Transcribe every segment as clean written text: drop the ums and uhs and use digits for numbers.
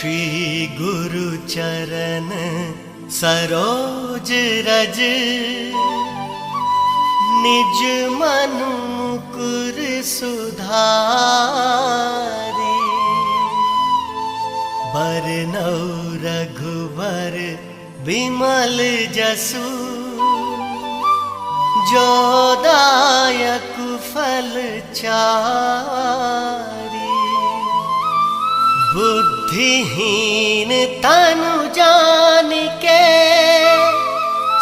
श्री गुरु चरण सरोज रज, निज मन मुकुर सुधारी। बरनौ रघुबर विमल जसु, जो दायक फल चारि। बुद्धिहीन तनु जानिके,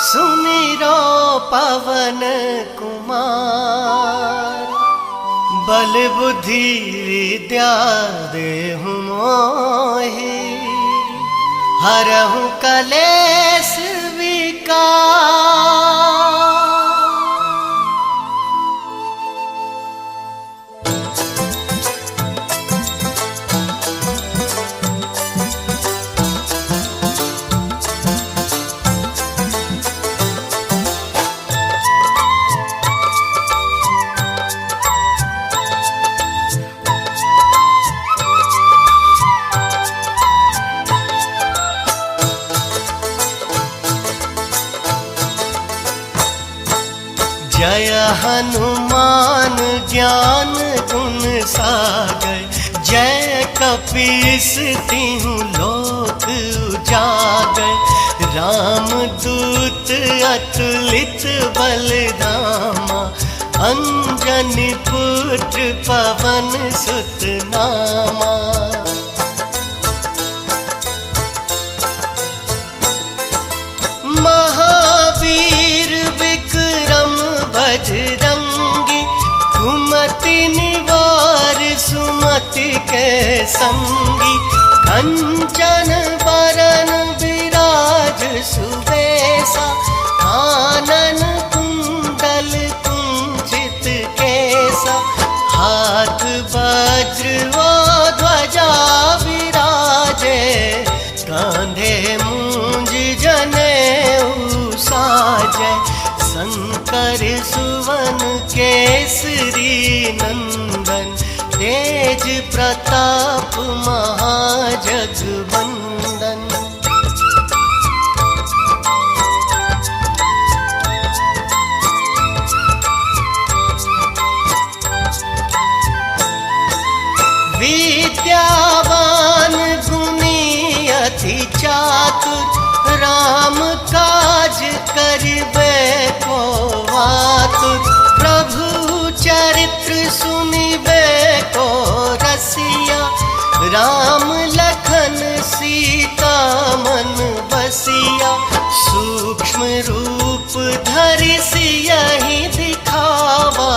सुमिरो पवन कुमार। बल बुद्धि विद्या देहु मोहि, हरहु कलेश विकार। जय हनुमान ज्ञान गुण सागर, जय कपीस तिहुँ लोक उजागर। रामदूत अतुलित बलधामा, अंजनी पुत्र पवन सुत नामा। महावीर विक्रम बजरंगी, कुमति निवार सुमति के संगी। कंचन बरन विराज सुबेसा, कानन कुंडल कुंचित केसा। हाथ वज्र व ध्वजा विराजे, कांधे मूंज जनेऊ साजे। शंकर सुवन केसरी नंदन, तेज प्रताप महाजगवंदन। विद्यावान गुणी अति चातुर, राम काज करिबे को आतुर। प्रभु चरित्र सुनिबे को रसिया, राम लखन सीता मन बसिया। सूक्ष्म रूप धरि सियहि दिखावा,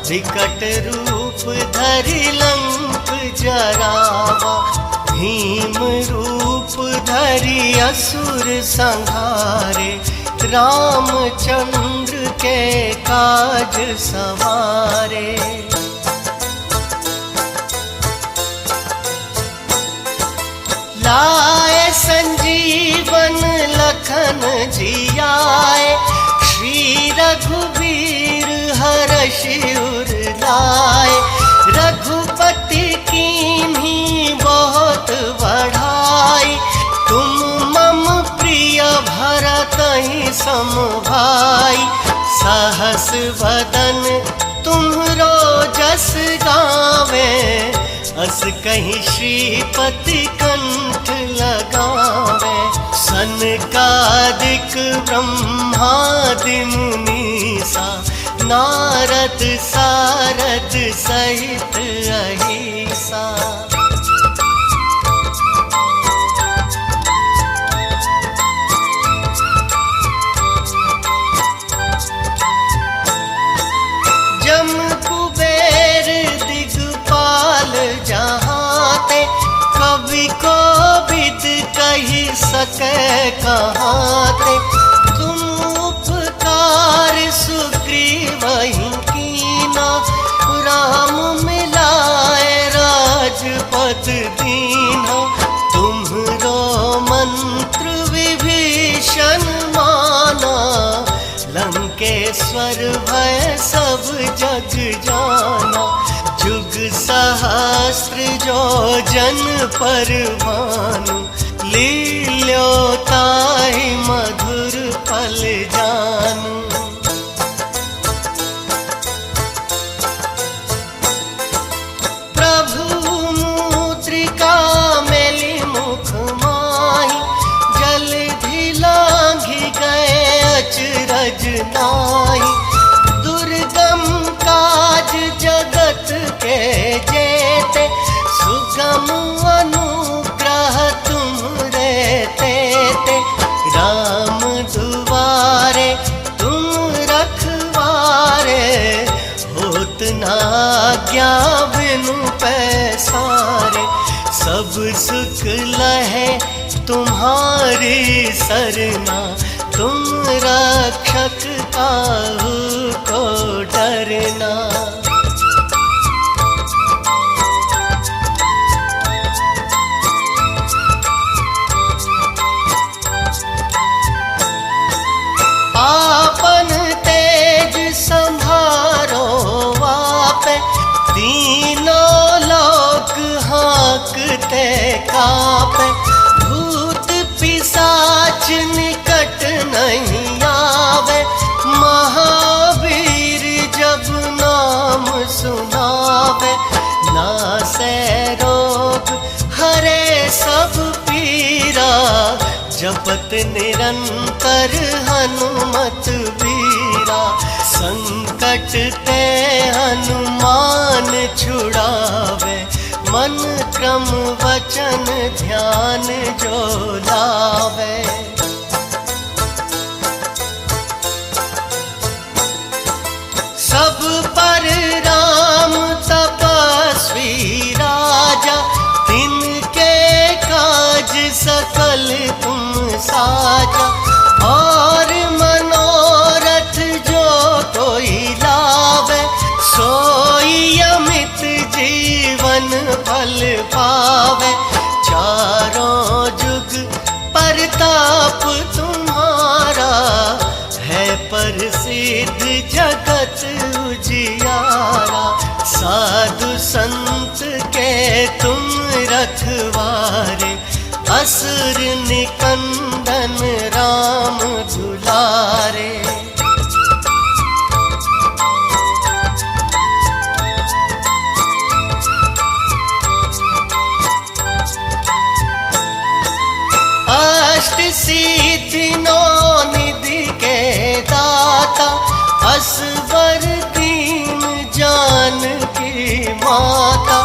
विकट रूप धरि लंक जरावा। भीम रूप धरि असुर संहारे, रामचंद्र के काज सवारे। लाए संजीवन लखन जियाए, श्री रघुवीर हरषि उर लाए। रघुपति कीन्ही बहुत बढ़ाई, तुम मम प्रिय भरतहि सम भाई। सहस वदन तुम्हरो जस गावे, अस कहीं श्रीपति कंठ लगावे। सनकादिक ब्रह्मादि मुनीसा, नारद सारद सहित अहिसा। जम कुबेर दिगपाल जहाते, कवि को विद कही सके कहाते। तुम उपकार सुग्रीवहि कीना, राम मिलाए राजपद दीना। तुम्हरो मंत्र विभीषण माना, लंकेश्वर भय सब जग जाना। जुग सहस्त्र जो जन पर भानु, लील्यो ताहि मधुर फल जानू। प्रभु मुद्रिका मेली मुख माही, जलधि लांघि गए अचरज नाही। दुर्गम काज जगत के जेते, सुगम अनुग्रह तुम रे तेते। राम दुआरे तुम रखवारे, होत ना आज्ञा बिनु पैसारे। सब सुख लहे तुम्हारी सरना, तुम रक्षक काहू को डरना। आपन तेज संभारो आपे, तीनों लोक हाँकते कापे। भूत पिशाच निकट नहीं आवे, महावीर जब नाम सुनावे। नासे रोग हरे सब पीरा, जपत निरंतर हनुमत बीरा। संकट ते हनुमान छुड़ावे, मन क्रम वचन ध्यान जो लावे। सब पर राम तपस्वी राजा, तिनके काज सकल तुम साजा। और मनोरथ जो कोई लावे, सोई अमित जीवन फल पावे। चारों जुग परताप तुम्हारा, है प्रसिद्ध जगत उजियारा। साधु संत के तुम रखवारे, असुर निकंदन राम दुलारे। अष्ट सिद्धि नौ निधि के दाता, असवर दीन जानकी माता।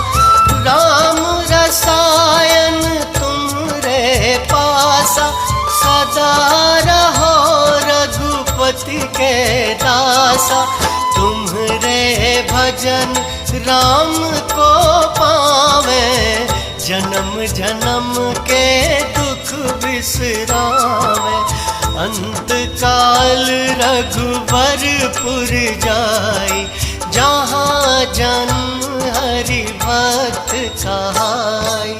राम रसायन तुमरे पासा, सदा रहो रघुपति के दासा। तुम्हरे भजन राम को पावे, जन्म जन्म के दुख बिसरावे। अंत काल रघुबरपुर जाई, जहाँ जन्म हरि भक्त कहाई।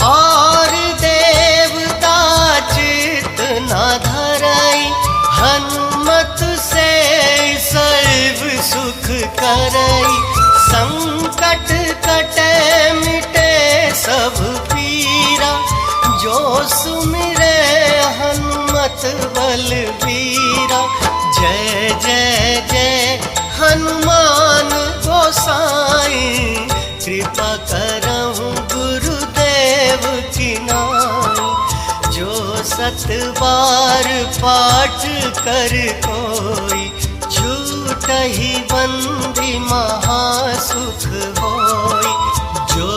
और देवता चित न धरई, हनुमत से सर्व सुख करई। संकट कटे मिटे सब पीरा, जो सुमिरे हनुमत बलबीरा। जय जय जय हनुमान गोसाई, कृपा करहु गुरुदेव की नाई। जो सत बार पाठ कर कोई, छूटहि बंदी महासुख होई। जो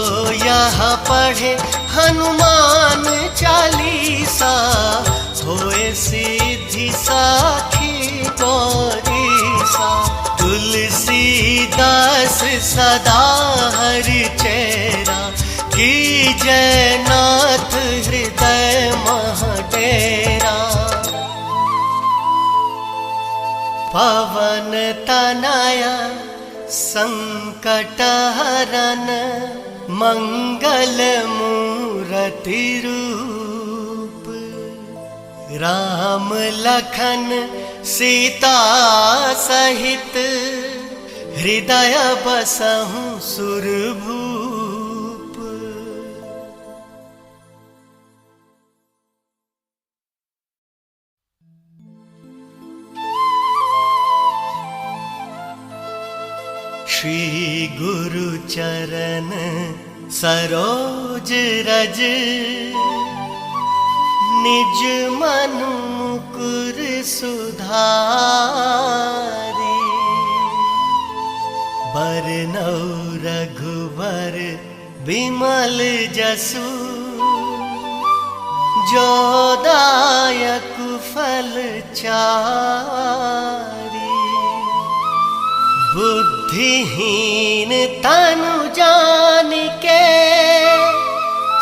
यह पढ़े हनुमान चालीसा, होए सिद्धि साखी गौरीसा। तुलसीदास सदा हरि चेरा, कीजय नाथ हृदय मह डेरा। पवन तनया संकट हरन, मंगल मूरति रूप। राम लखन सीता सहित हृदय बसहु सुरभूप। श्री गुरु चरण सरोज रज निज मन मुकुर सुधारी। बरनौ रघुबर बिमल जसु जो दायक फल चारि। बुद्धिहीन तनु जानिके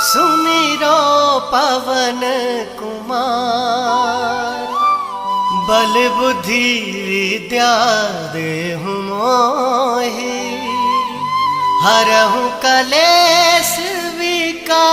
सुमिरो पवन कुमार। बल बुद्धि विद्या देहु मोहि हरहु कलेश विकार।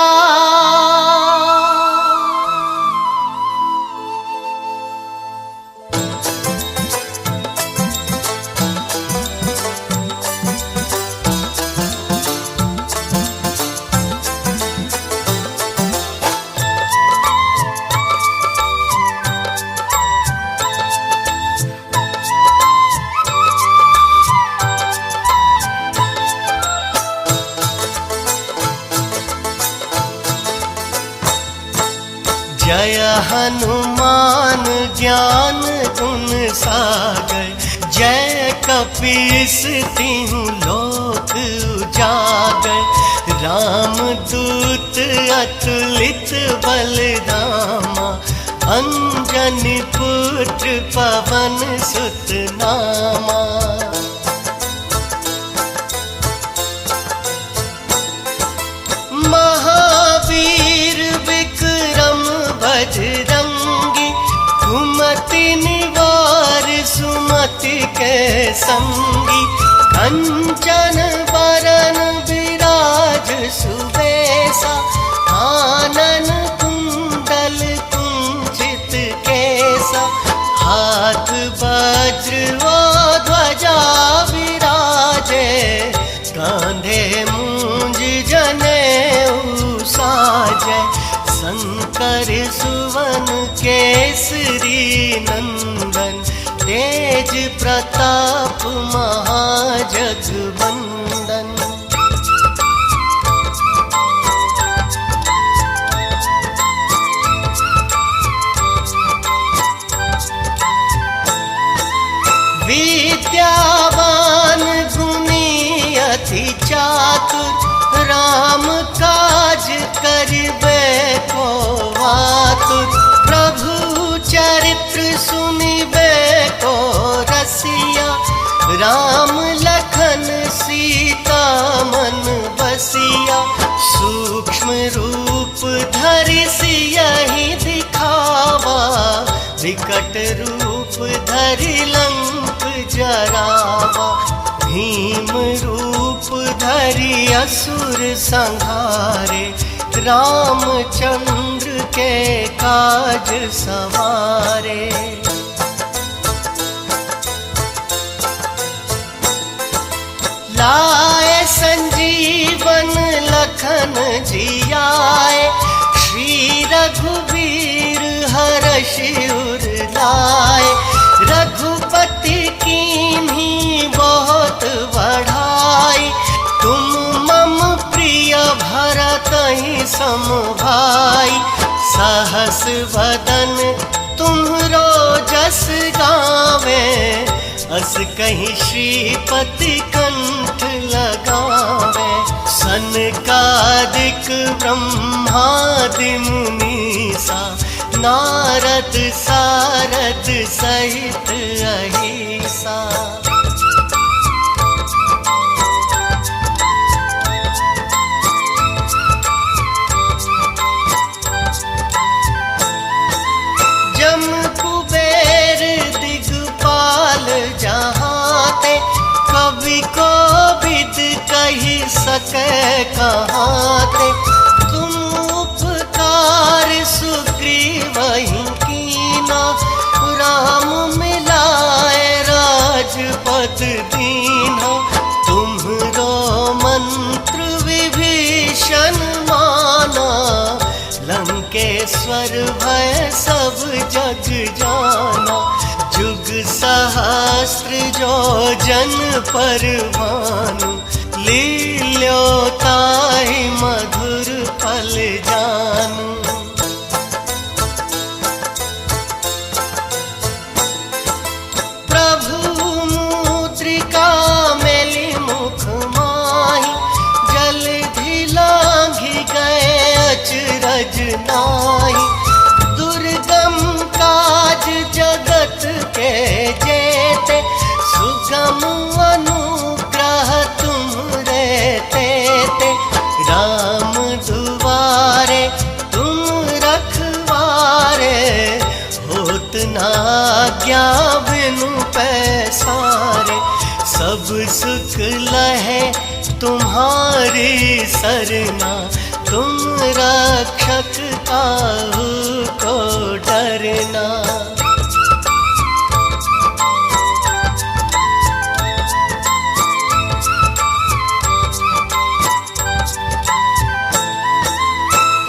जय हनुमान ज्ञान गुण सागर। जय कपीस तिहु लोक उजागर। रामदूत अतुलित बलधामा। अंजनी पुत्र पवन सुत नामा। महावीर विक्रम बजरंगी। कुमति निवार सुमति के संगी। कंचन बरन विराज सुबेसा। कानन कुंडल कुंचित केसा। हाथ वज्र व ध्वजा विराजे। कांधे मूंज जनेऊ साजे। शंकर सुवन केसरी नंदन। तेज प्रताप महाजगवंदन। विद्यावान गुणी अति चातुर। राम काज करिबे को आतुर। प्रभु चरित्र सुनिबे को रसिया। राम लखन सीता मन बसिया। सूक्ष्म रूप धरि सियहि दिखावा। विकट रूप धरि लंक जरावा। भीम रूप धरि असुर संहारे। रामचंद्र के काज सवारे। लाए संजीवन लखन जियाए। श्री रघुवीर हरषि उर लाए। रघुपति कीन्ही बहुत बढ़ाई। तुम मम प्रिय भरतहि सम भाई। सहस वदन तुम्हरो जस गावे। अस कहीं श्रीपति कंठ लगावे। सनकादिक ब्रह्मादि मुनीसा। नारद सारद सहित अहिसा। जम कुबेर दिगपाल जहाते। कवि को विद कही सके कहाते। तुम उपकार सुग्रीवहि कीना। राम मिल ईश्वर भय सब जग जाना। जुग सहस्त्र जो जन पर भानु, लील्यो ताहि मधुर फल जानू। प्रभु मुद्रिका मेली मुख माही, जलधि लांघि गए अचरज नाही। दुर्गम काज जगत के जेते, सुगम अनुग्रह तुमरे तेते। राम दुआरे तुम रखवारे, होत ना आज्ञा बिनु पैसारे। सब सुख लहे तुम्हारी सरना, तुम रक्षक काहू को डरना।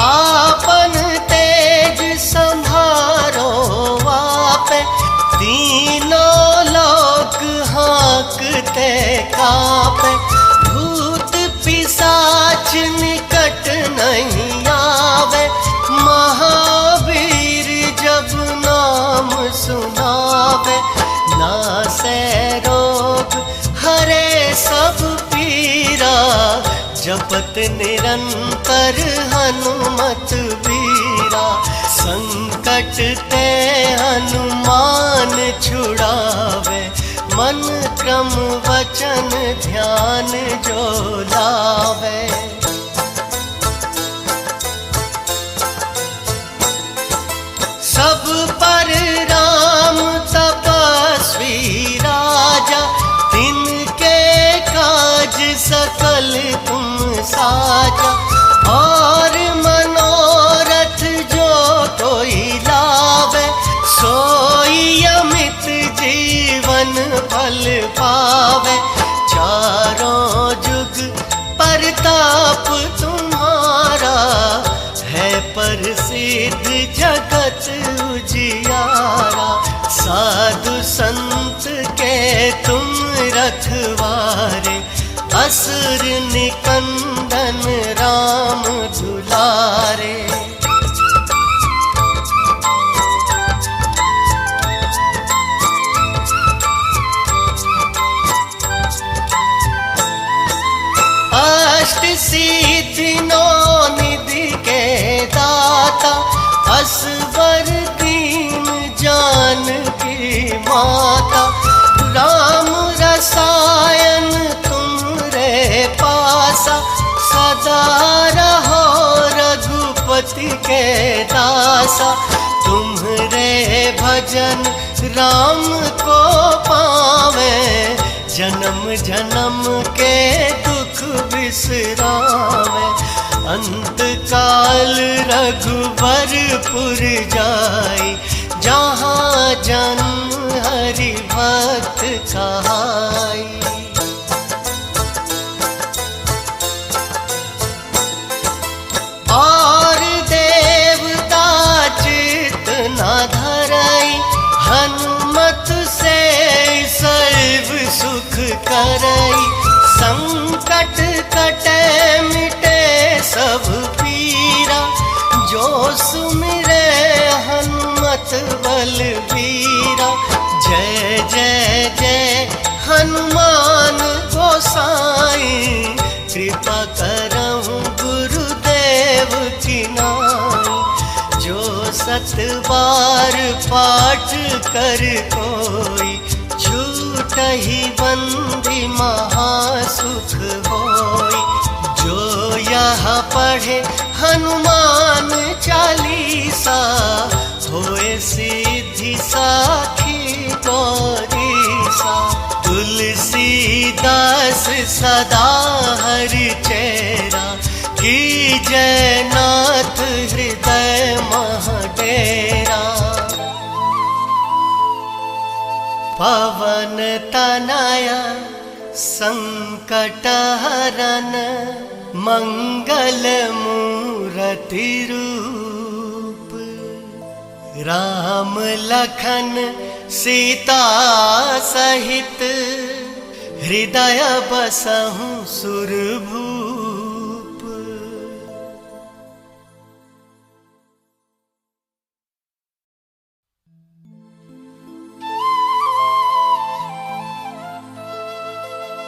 आपन तेज संभारो आपे, तीनों लोक हाँकते कापे। भूत पिशाच निकट नहीं आवे, महावीर जब नाम सुनावे। नासे रोग हरे सब पीरा, जपत निरंतर हनुमत बीरा। संकट ते हनुमान छुड़ावे, मन क्रम वचन ध्यान जो लावे। सब पर राम तपस्वी राजा, तिनके काज सकल तुम साजा। और मनोरथ जो कोई लावे, सोई अमित जीवन फल पावे। चारों जुग परताप तुम्हारा, है प्रसिद्ध जगत उजियारा। साधु संत के तुम रखवारे, असुर निकंदन राम दुलारे। अष्ट सिद्धि नौ निधि के दाता, असवर दीन जानकी माता। राम रसायन तुमरे पासा, सदा रहो रघुपति के दासा। तुम्हरे भजन राम को पावे, जन्म जन्म के दुख बिसरावे। अंत काल रघुबरपुर जाई, जहाँ जन्म हरि भक्त कहाई। और देवता चित न धरई, हनुमत से सर्व सुख करई। संकट कटे मिटे सब पीरा, जो सुमिरे हनुमत बलबीरा। जय जय जय हनुमान गोसाई, कृपा करहु गुरुदेव की नाई। जो सत बार पाठ कर कोई, छूटहि बंदी महासुख होई। जो यह पढ़े हनुमान चालीसा, होए सिद्धि साखी गौरीसा। तुलसीदास सदा हरि चेरा, कीजय नाथ हृदय मह डेरा। पवन तनया संकट हरन, मंगल मूरति रूप। राम लखन सीता सहित हृदय बसहु सुरभूप।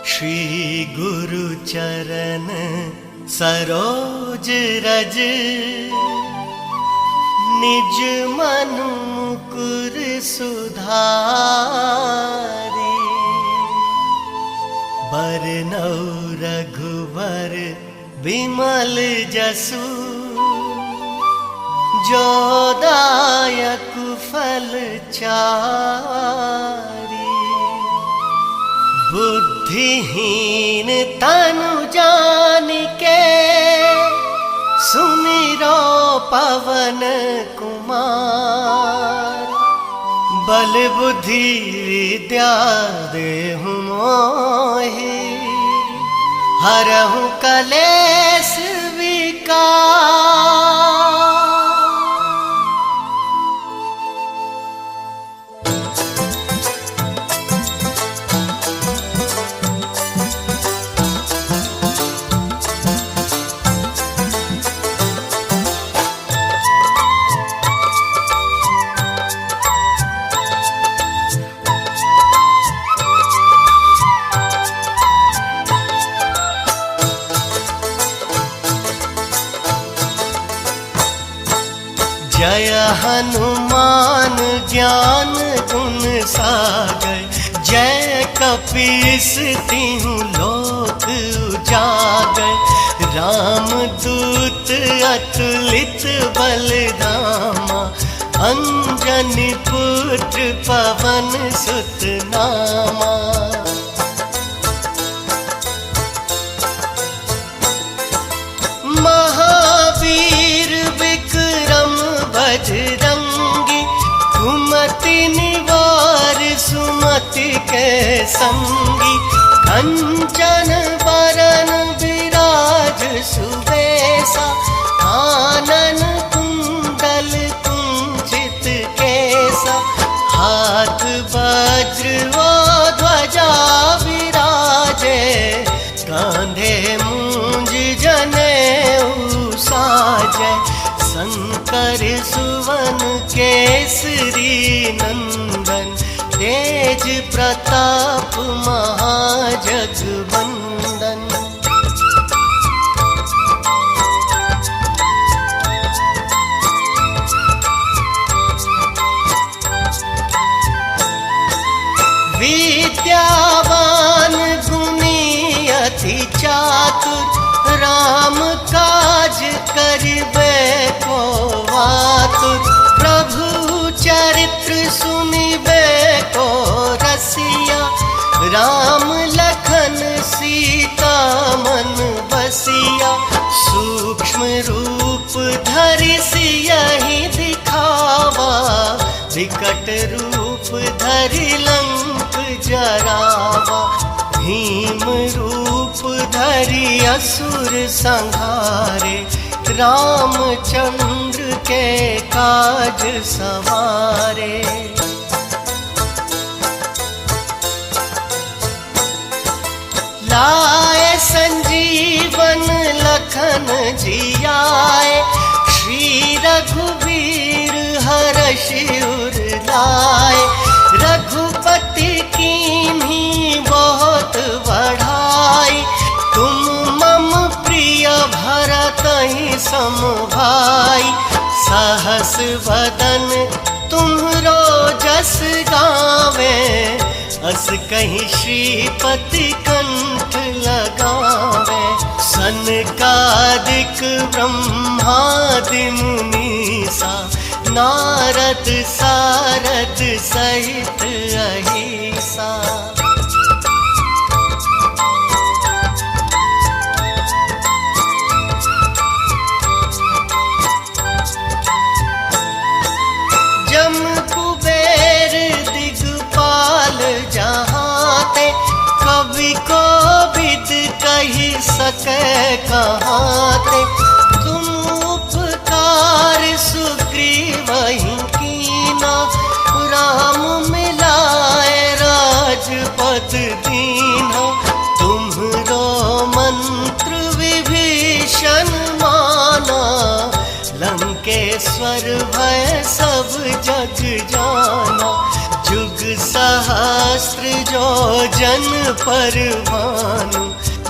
श्री गुरु चरण सरोज रज निज मन मुकुर सुधारी। बरनौ रघुबर बिमल जसु जो दायक फल चारि। बुद्धिहीन तनु जानिके सुमिरो पवन कुमार। बल बुद्धि विद्या देहु मोहि हरहु कलेश विकार। जय हनुमान ज्ञान गुण सागर। जय कपीस तिहुँ लोक उजागर। राम दूत अतुलित बलधामा। अंजनी पुत्र पवन सुत नामा। महावीर विक्रम बजरंगी। कुमति निवार सुमति के संगी। कंचन बरन विराज सुबेसा। कानन कुंडल कुंचित केसा। हाथ वज्र व ध्वजा विराजे। कांधे मूंज जनेऊ साजै। शंकर सुवन केसरी नंदन। तेज प्रताप महाजगवंदन। विद्यावान गुणी अति चातुर। राम काज करिबे को आतुर। प्रभु चरित्र सुनिबे को रसिया। राम लखन सीता मन बसिया। सूक्ष्म रूप धरि सियहि दिखावा। विकट रूप धरि लंक जरावा। भीम रूप धरि असुर संहारे। रामचंद्र के काज सवारे। लाए संजीवन लखन जियाए। श्री रघुवीर हरषि उर लाए। रघुपति कीन्ही बहुत बढ़ाई। तुम मम प्रिय भरतहि सम भाई। सहस वदन तुम्हरो जस गावे। अस कहीं श्रीपति कंठ लगावे। सनकादिक ब्रह्मादि मुनीसा। नारद सारद सहित अहिसा। जम कुबेर दिगपाल जहाते। कवि को विद कही सके कहाते। तुम उपकार सुग्रीवहि की। शास्त्र जो जन पर भानु,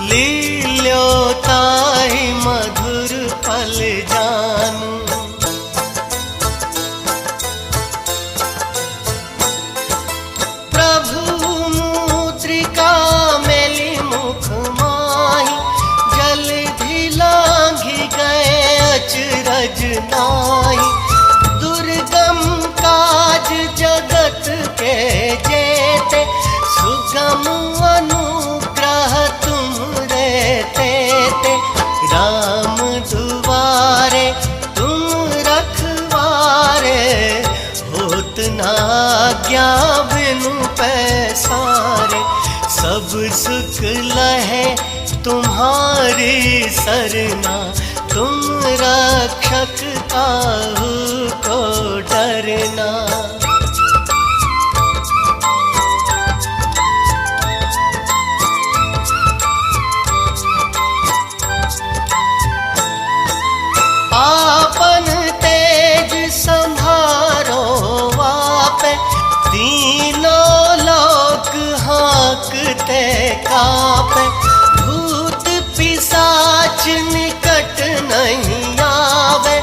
लील्यो ताहि मधुर फल जानु। प्रभु मुद्रिका मेली मुख माही, जलधि लांघि गए अचरज नाही। दुर्गम काज जगत के जेते, सुगम अनुग्रह तुमरे तेते। राम दुआरे तुम रखवारे, होत ना आज्ञा बिनु पैसारे। सब सुख लहे तुम्हारी सरना, तुम रक्षक काहू को डरना। आपन तेज संभारो आपे, तीनों लोक हाँकते कापे। भूत पिशाच निकट नहीं आवे,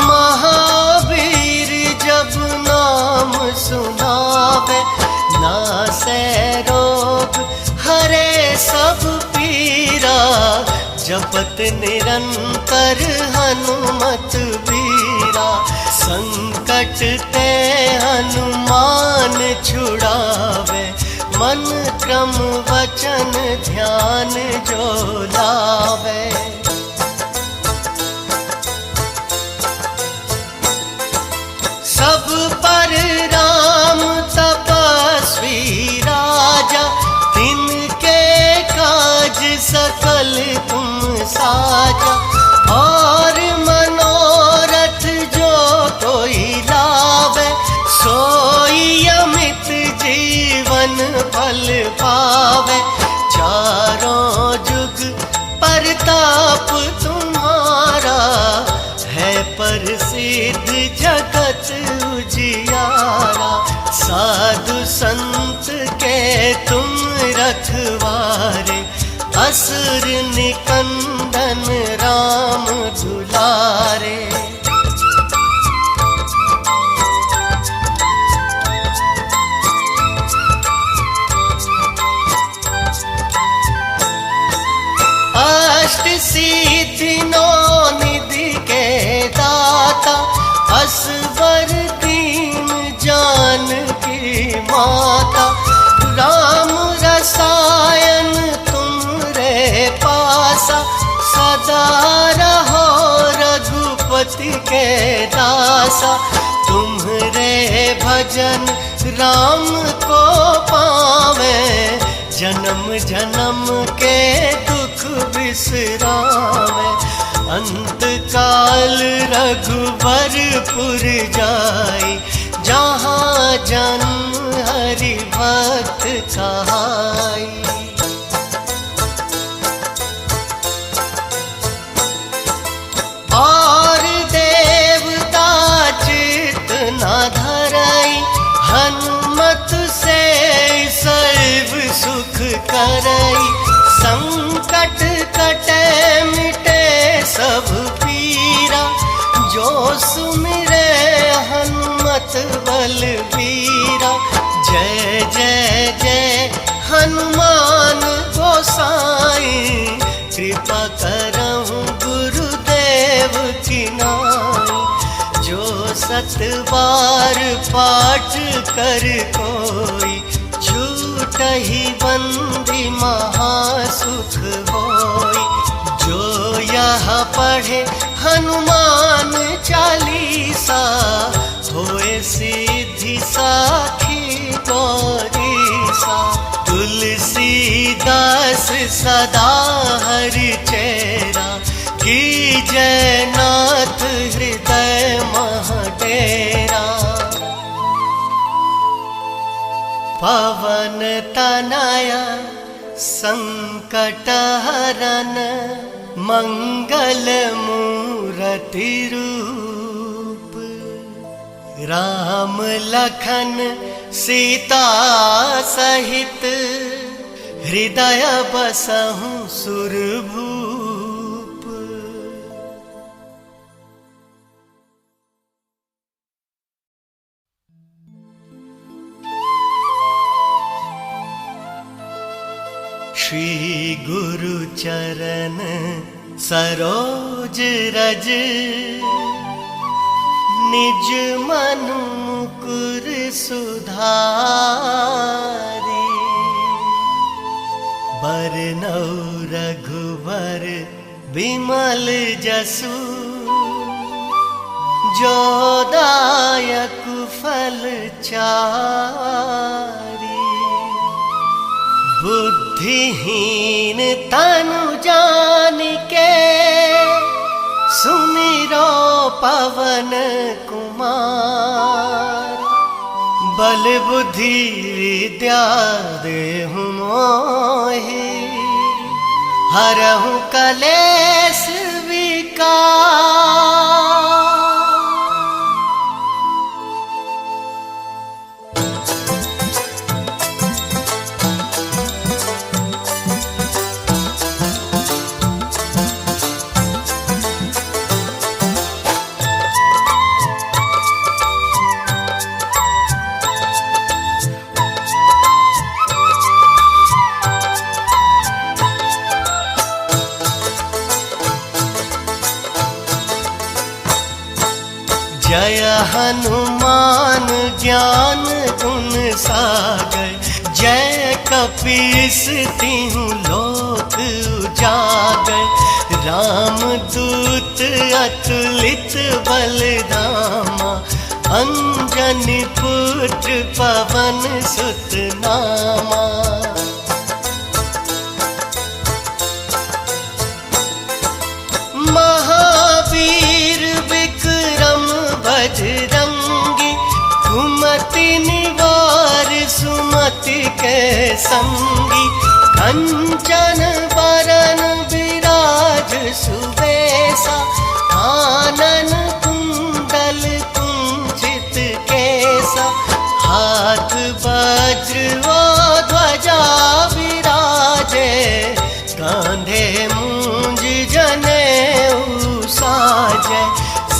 महावीर जब नाम सुनावे। नासे रोग हरे सब पीरा, जपत निरंतर हनुमत बीरा। संकट ते हनुमान छुड़ावे, मन क्रम वचन ध्यान जो लावे। सब पर राम तपस्वी राजा, तिनके काज सकल तुम साजा। और मनोरथ जो कोई लावे, सोई अमित जीवन फल पावे। चारों जुग परताप तुम्हारा, है प्रसिद्ध जगत उजियारा। साधु संत के तुम रखवारे, असुर निकंदन राम दुलारे। अष्ट सिद्धि नौ निधि के दाता, असवर दीन जानकी माता। राम रसायन तुमरे पासा, सदा रहो रघुपति के दासा। तुम्हरे भजन राम को पावे, जन्म जन्म के दुख बिसरावे। अंत काल रघुबरपुर जाई, जहाँ जन्म हरि भक्त कहाई। और देवता चित न धरई, हनुमत से सर्व सुख करई। संकट कटे मिटे सब पीरा, जो सुमिरे हनुमत बलबीरा। जय जय जय हनुमान गोसाई, कृपा करहु गुरुदेव की नाई। जो सत बार पाठ कर कोई, छूटहि बंदी महासुख होई। जो यह पढ़े हनुमान चालीसा, होए सिद्धि साखी गौरीसा। तुलसीदास सदा हरि चेरा, कीजय नाथ हृदय मह डेरा। पवन तनया संकट हरन, मंगल मूरति रूप। राम लखन सीता सहित हृदय बसहु सुरभूप। श्री गुरु चरण सरोज रज निज मन मुकुर सुधारी। बरनौ रघुबर बिमल जसु जो दायक फल चारि। बुद्धिहीन तनु जानिके सुमिरो पवन कुमार। बल बुद्धि विद्या देहु मोहि हरहु कलेश विकार। जय हनुमान ज्ञान गुण सागर। जय कपीस तिहुँ लोक उजागर। राम दूत अतुलित बलधामा। अंजनी पुत्र पवन सुत नामा। महावीर विक्रम बजरंगी। कुमति निवार सुमति के संगी। कंचन बरन विराज सुबेसा। कानन कुंडल कुंचित केसा। हाथ वज्र व ध्वजा विराजे। कांधे मूंज जनेऊ साजे।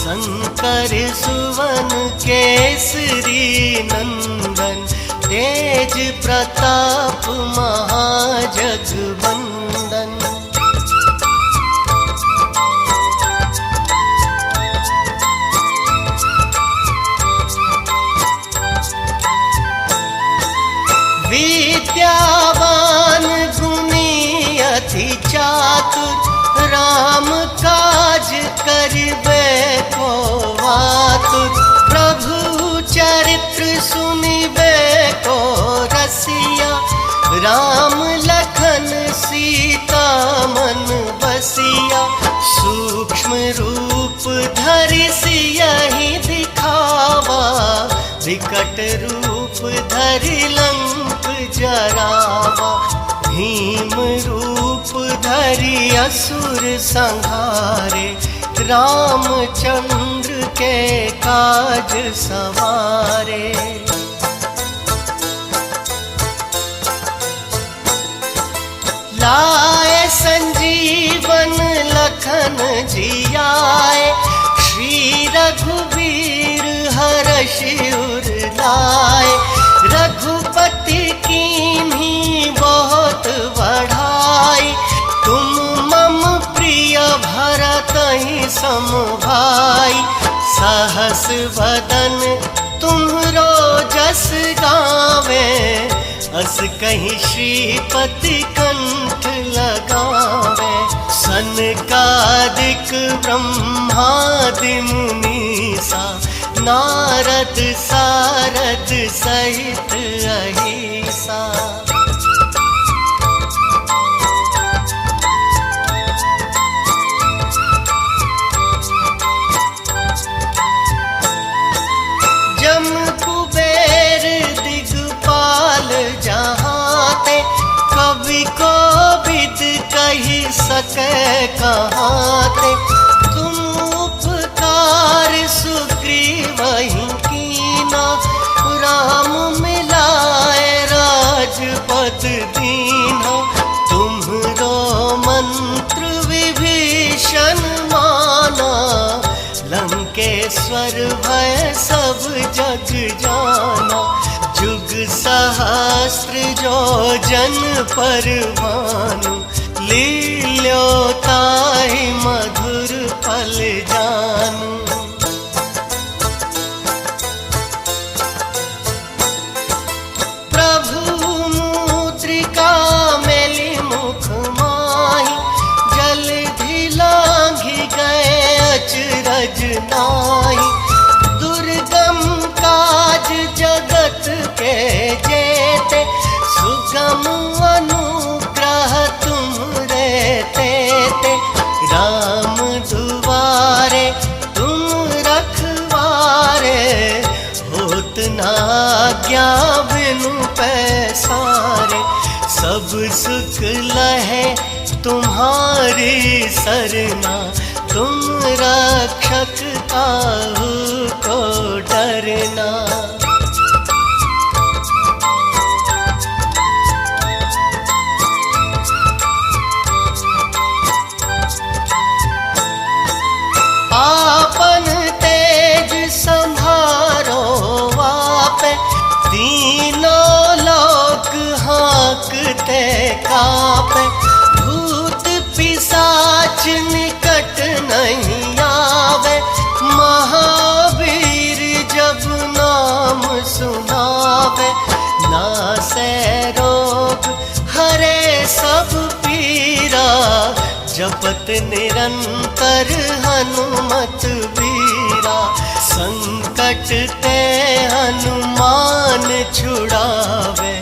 शंकर सुवन केसरी नंदन। तेज प्रताप महाजगवंदन। विद्यावान गुणी अति चातुर। राम काज करिबे को आतुर। प्रभु चरित्र सुनिबे को रसिया। राम लखन सीता मन बसिया। सूक्ष्म रूप धरि सियहि दिखावा। विकट रूप धरि लंक जरावा। भीम रूप धरि असुर संहारे। रामचंद्र के काज सवारे। लाए संजीवन लखन जियाए। श्री रघुवीर हरषि उर लाए। रघुपति कीन्ही बहुत बढ़ाई। तुम मम प्रिय भरतहि सम भाई। सहस वदन तुम्हरो जस गावे। अस कहीं श्रीपति कंठ लगावे। सनकादिक ब्रह्मादि मुनीसा। नारद सारद सहित अहिसा। जम कुबेर दिगपाल जहाते। कवि को विद कही सके कहाते। तुम उपकार सुग्रीवहि कीना। राम मिल बद दीन्हा। तुम्हरो मंत्र विभीषण माना, लंकेश्वर भय सब जग जाना। जुग सहस्त्र जो जन पर भानु, लील्यो ताहि मधुर फल जानू। प्रभु मुद्रिका मेली मुख माही, जलधि लांघि गए अचरज नाही। दुर्गम काज जगत के जेते, सुगम अनुग्रह तुमरे तेते। राम दुआरे तुम रखवारे, होत न आज्ञा बिनु पैसारे। सब सुख लहे तुम्हारी सरना, तुम रक्षक काहू को डरना। आपन तेज संभारो आपे, तीनों लोक हाँकते कापे। भूत पिशाच निकट नहीं आवे, महावीर जब नाम सुनावे। नासे रोग हरे सब पीरा, जपत निरंतर हनुमत बीरा। संकट ते हनुमान छुड़ावे,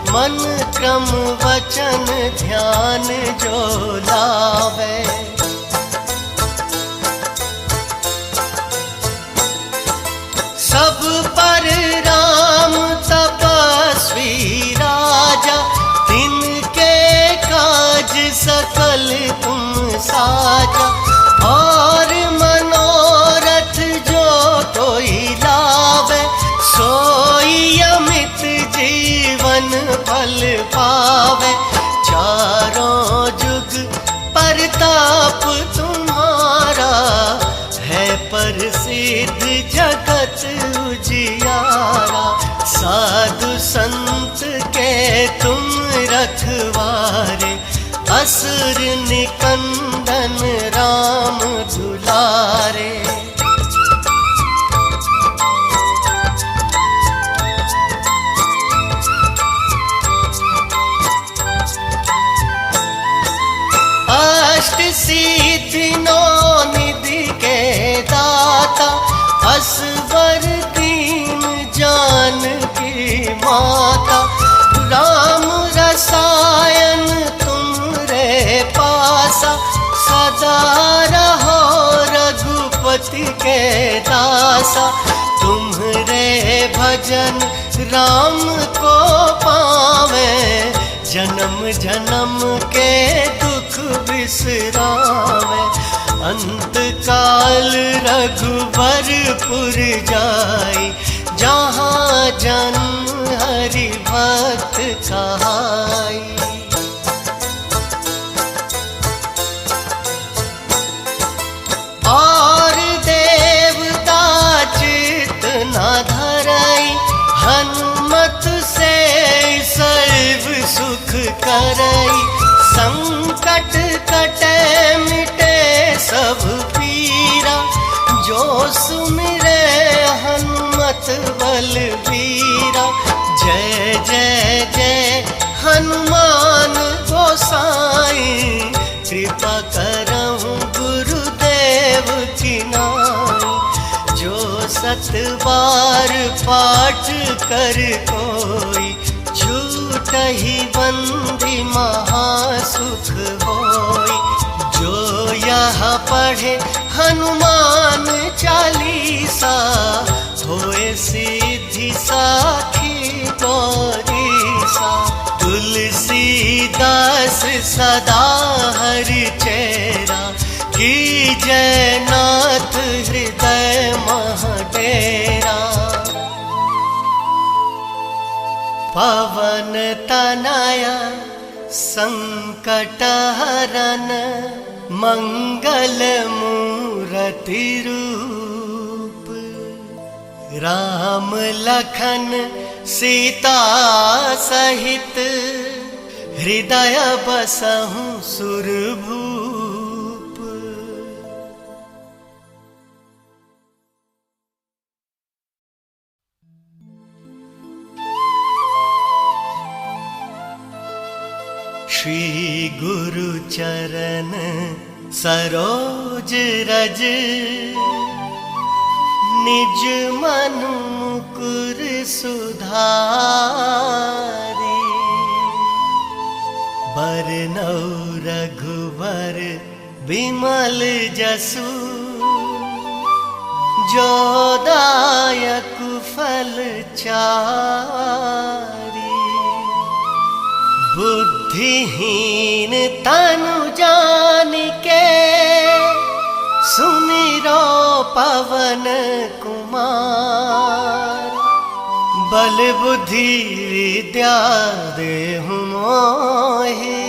मन क्रम वचन ध्यान जो लावे। सब पर राम तपस्वी राजा, तिनके काज सकल तुम साजा। और मनोरथ जो कोई लावे, सोई अमित जीवन फल पावे। चारों जुग परताप तुम्हारा, है प्रसिद्ध जगत उजियारा। साधु संत के तुम रखवारे, असुर निकंदन राम दुलारे। अष्ट सिद्धि नौ निधि के दाता, असवर दीन जानकी माता। राम रसायन तुमरे पासा, सदा रहो रघुपति के दासा। तुम्हरे भजन राम को पावे, जन्म जन्म के दुख बिसरावे। अंत काल रघुबरपुर जाई, जहाँ जन्म हरि भक्त कहाई। और देवता चित न धरई, हनुमत से सर्व सुख करई। संकट कटे मिटे सब पीरा, जो सुमिरे हनुमत बलबीरा। जय जय जय हनुमान गोसाई, कृपा करहु गुरुदेव की नाई। जो सत बार पाठ कर कोई, छूटहि बंदी महासुख होई। जो यह पढ़े हनुमान चालीसा, होए सिद्धि साखी गौरीसा। तुलसीदास सदा हरि चेरा, की जय नाथ हृदय मह डेरा। पवन तनया संकट हरन मंगल मूर्ति रूप। राम लखन सीता सहित हृदय बसहु सुरभूप। श्री गुरु चरण सरोज रज निज मन मुकुर सुधारी। बरनौ रघुबर बिमल जसु जो दायक फल चारि। बुद्धिहीन तनु जानिके सुमिरो पवन कुमार। बल बुद्धि विद्या देहु मोहि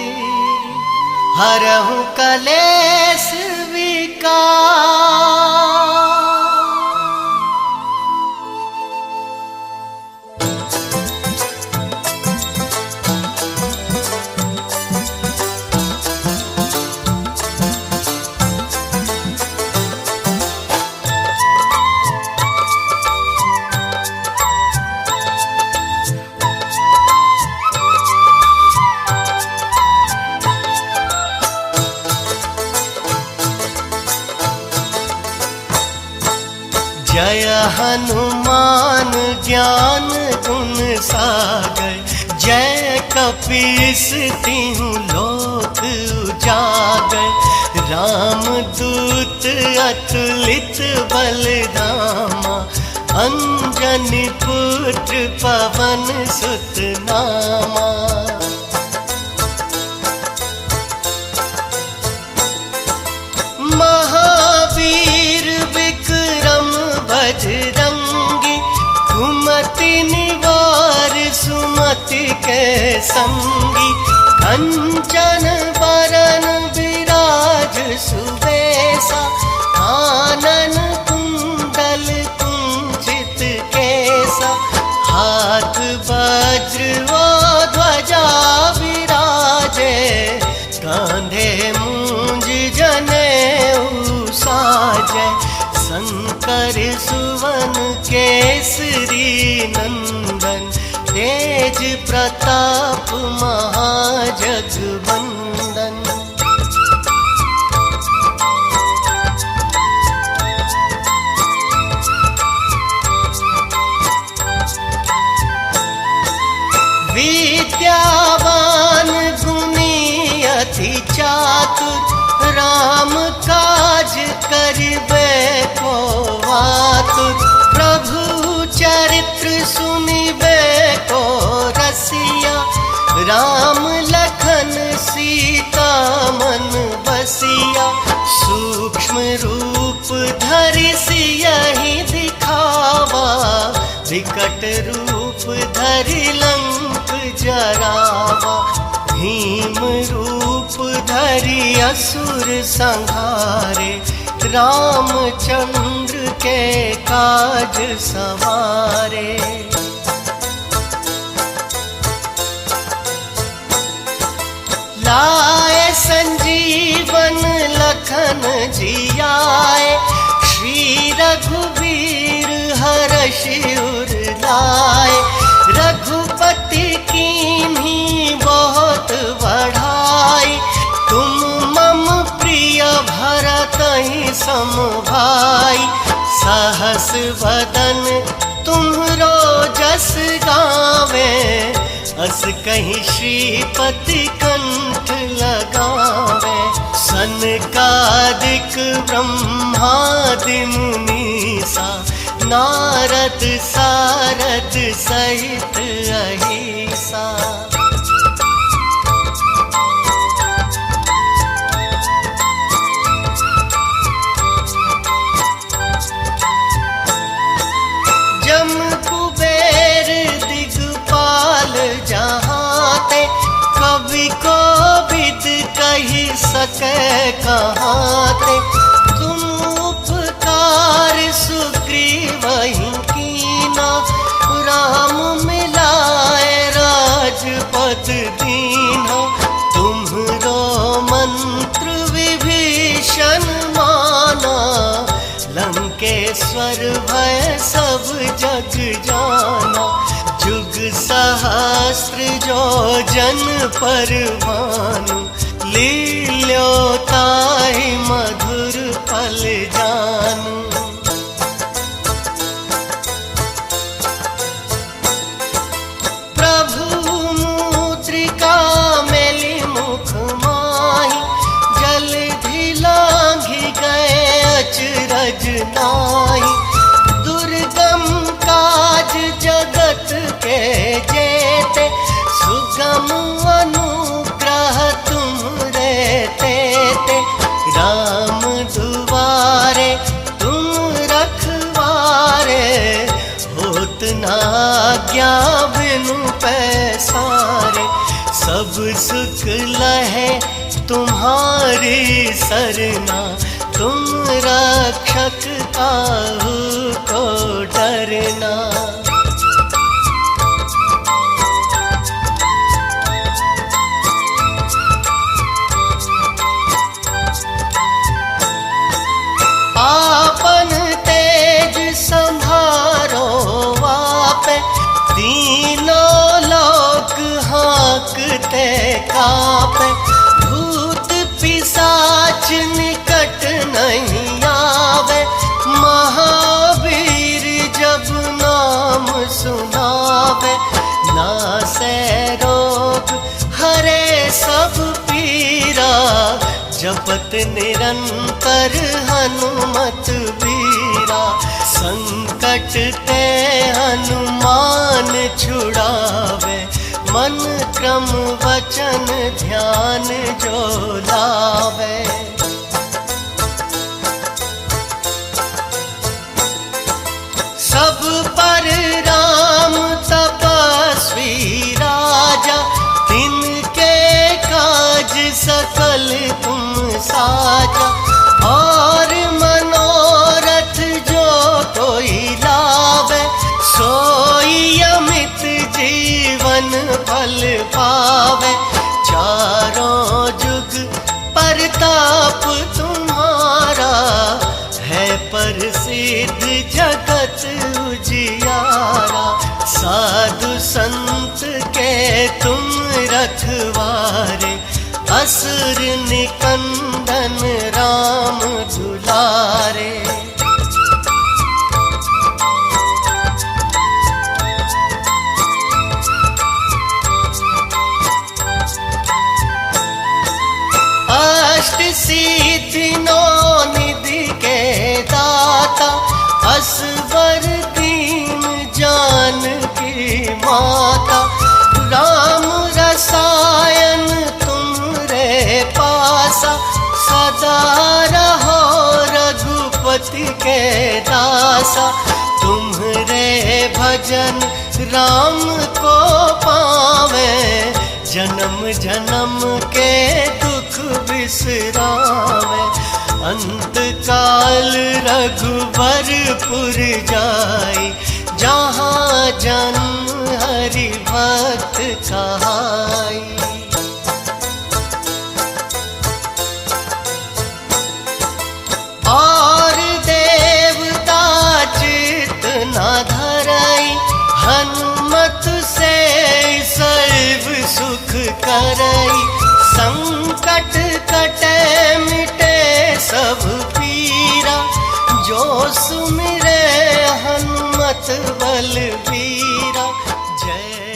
हरहु कलेश विकार। जय हनुमान ज्ञान गुण सागर। जय कपीस तिहुँ लोक उजागर। राम दूत अतुलित बल धामा। अंजनी पुत्र पवन सुत नामा। महावीर विक्रम बजरंगी। कुमति निवार सुमति के संगी। कंचन बरन विराज सुबेसा। कानन कुंडल कुंचित केसा। हाथ वज्र व ध्वजा विराजे। कांधे मूंज जनेऊ साजै। शंकर सुवन केसरी नंदन। तेज प्रताप महाजगवंदन। विद्यावान गुणी अति चातुर। राम काज करिबे को आतुर। प्रभु चरित्र सुनिबे को रसिया। राम लखन सीता मन बसिया। सूक्ष्म रूप धरि सियहि दिखावा। विकट रूप धरि लंक जरावा। भीम रूप धरि असुर संहारे। रामचंद्र के काज सवारे। लाए संजीवन लखन जियाए। श्री रघुवीर हरषि उर लाए। रघुपति कीन्ही बहुत बढ़ाई। तुम मम प्रिय भरतहि सम भाई। सहस वदन तुम्हरो जस गावे। अस कहीं श्रीपति कंठ लगावे। सनकादिक ब्रह्मादि मुनीसा। नारद सारद सहित अहिसा। जम कुबेर दिगपाल कही सके कहाँ ते। तुम उपकार सुग्रीवहि कीना, राम मिलाए राजपद दीना। तुम्हरो मंत्र विभीषण माना, लंकेश्वर भय सब जग जाना। जुग सहस्त्र जो जन पर भानु, लील्योताहि मधुर फल जानू। प्रभु मुद्रिका मेलि मुख माहि, जलधि लांघि गए अचरज नाहि। दुर्गम काज जगत के जेते, सुगम अनुग्रह तुमरे तेते। राम दुआरे तुम रखवारे, होत न आज्ञा बिनु पैसारे। सब सुख लहे तुम्हारी सरना, तुम रक्षक काहू को डरना। आपन तेज संभारो आपे, तीनों लोक हाँकते कापे। भूत पिशाच निकट नहीं आवे, महावीर जब नाम सुनावे। नासे रोग हरे सब पीरा, जपत निरंतर हनुमत बीरा। संकट ते हनुमान छुड़ावे, मन क्रम वचन ध्यान जो लावे। सब पर राम तपस्वी राजा, तिनके काज सकल तुम साजा। और मनोरथ जो कोई लावे, सोई अमित जीवन फल पावे। चारों जुग परताप तुम्हारा, है प्रसिद्ध जगत उजियारा। साधु संत के तुम रखवारे, असुर निकंदन राम दुलारे। अष्ट सिद्धि नौ निधि के दाता, असवर दीन जानकी माता। राम रसायन तुमरे पासा, सदा रहो रघुपति के दासा। तुम्हरे भजन राम को पावे, जन्म जन्म के दुख बिसरावे। अंत काल रघुबरपुर जाई, जहाँ जन्म हरि भक्त कहाई। और देवता चित न धरई, हनुमत से सर्व सुख करई। संकट कटे मिटे सब पीरा, जो सुमिरे हनुमत बलबीरा। जय